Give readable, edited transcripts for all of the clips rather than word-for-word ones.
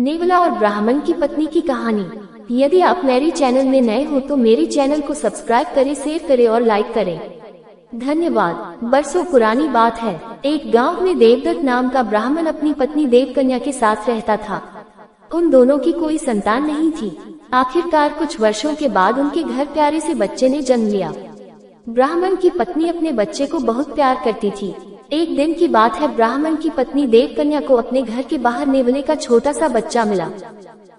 नेवला और ब्राह्मण की पत्नी की कहानी। यदि आप मेरे चैनल में नए हो तो मेरे चैनल को सब्सक्राइब करें, शेयर करें और लाइक करें। धन्यवाद। बरसों पुरानी बात है। एक गांव में देवदत्त नाम का ब्राह्मण अपनी पत्नी देवकन्या के साथ रहता था। उन दोनों की कोई संतान नहीं थी। आखिरकार कुछ वर्षों के बाद उनके घर प्यारे से बच्चे ने जन्म लिया। ब्राह्मण की पत्नी अपने बच्चे को बहुत प्यार करती थी। एक दिन की बात है, ब्राह्मण की पत्नी देवकन्या को अपने घर के बाहर नेवले का छोटा सा बच्चा मिला।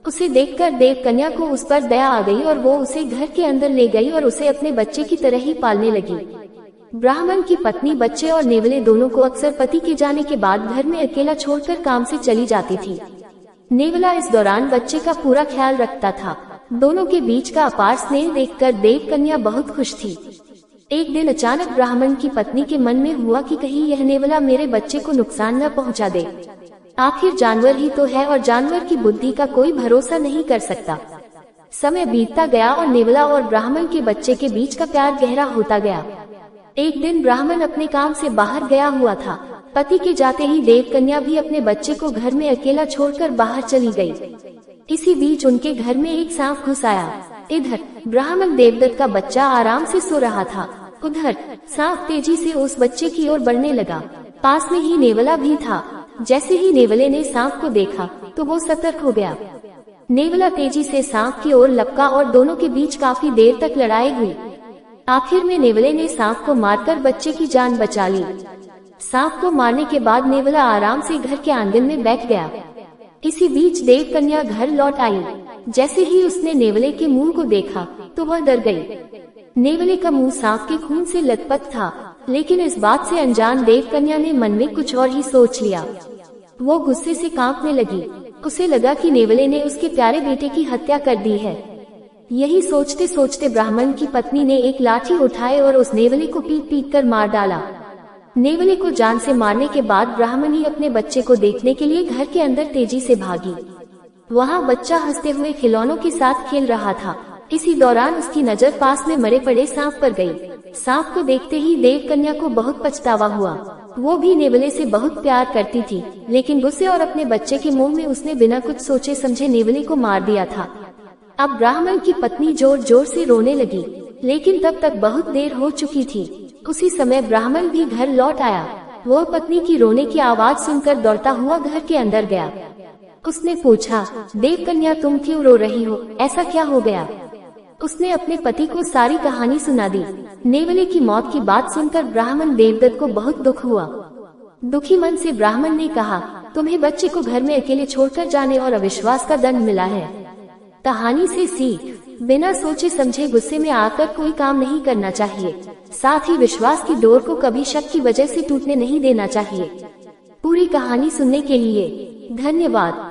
उसे देखकर देवकन्या को उस पर दया आ गई और वो उसे घर के अंदर ले गई और उसे अपने बच्चे की तरह ही पालने लगी। ब्राह्मण की पत्नी बच्चे और नेवले दोनों को अक्सर पति के जाने के बाद घर में अकेला छोड़कर काम से चली जाती थी। नेवला इस दौरान बच्चे का पूरा ख्याल रखता था। दोनों के बीच का अपार स्नेह देखकर देवकन्या बहुत खुश थी। एक दिन अचानक ब्राह्मण की पत्नी के मन में हुआ कि कहीं यह नेवला मेरे बच्चे को नुकसान न पहुंचा दे। आखिर जानवर ही तो है और जानवर की बुद्धि का कोई भरोसा नहीं कर सकता। समय बीतता गया और नेवला और ब्राह्मण के बच्चे के बीच का प्यार गहरा होता गया। एक दिन ब्राह्मण अपने काम से बाहर गया हुआ था। पति के जाते ही देवकन्या भी अपने बच्चे को घर में अकेला छोड़कर बाहर चली गई। इसी बीच उनके घर में एक सांप घुस आया। इधर ब्राह्मण देवदत्त का बच्चा आराम से सो रहा था, उधर सांप तेजी से उस बच्चे की ओर बढ़ने लगा। पास में ही नेवला भी था। जैसे ही नेवले ने सांप को देखा तो वो सतर्क हो गया। नेवला तेजी से सांप की ओर लपका और दोनों के बीच काफी देर तक लड़ाई हुई। आखिर में नेवले ने सांप को मारकर बच्चे की जान बचा ली। सांप को मारने के बाद नेवला आराम से घर के आंगन में बैठ गया। इसी बीच देवकन्या घर लौट आई। जैसे ही उसने नेवले के मुंह को देखा तो वह डर गई। नेवले का मुंह सांप के खून से लथपथ था, लेकिन इस बात से अनजान देवकन्या ने मन में कुछ और ही सोच लिया। वो गुस्से से कांपने लगी। उसे लगा कि नेवले ने उसके प्यारे बेटे की हत्या कर दी है। यही सोचते सोचते ब्राह्मण की पत्नी ने एक लाठी उठाई और उस नेवले को पीट पीट कर मार डाला। नेवले को जान से मारने के बाद ब्राह्मणी अपने बच्चे को देखने के लिए घर के अंदर तेजी से भागी। वहाँ बच्चा हंसते हुए खिलौनों के साथ खेल रहा था। इसी दौरान उसकी नजर पास में मरे पड़े सांप पर गई। सांप को देखते ही देवकन्या को बहुत पछतावा हुआ। वो भी नेवले से बहुत प्यार करती थी, लेकिन गुस्से और अपने बच्चे के मुंह में उसने बिना कुछ सोचे समझे नेवले को मार दिया था। अब ब्राह्मण की पत्नी जोर जोर से रोने लगी, लेकिन तब तक बहुत देर हो चुकी थी। उसी समय ब्राह्मण भी घर लौट आया। वो पत्नी की रोने की आवाज सुनकर दौड़ता हुआ घर के अंदर गया। उसने पूछा, देवकन्या तुम क्यों रो रही हो, ऐसा क्या हो गया? उसने अपने पति को सारी कहानी सुना दी। नेवले की मौत की बात सुनकर ब्राह्मण देवदत्त को बहुत दुख हुआ। दुखी मन से ब्राह्मण ने कहा, तुम्हें बच्चे को घर में अकेले छोड़कर जाने और अविश्वास का दंड मिला है। कहानी से सीख, बिना सोचे समझे गुस्से में आकर कोई काम नहीं करना चाहिए। साथ ही विश्वास की डोर को कभी शक की वजह से टूटने नहीं देना चाहिए। पूरी कहानी सुनने के लिए धन्यवाद।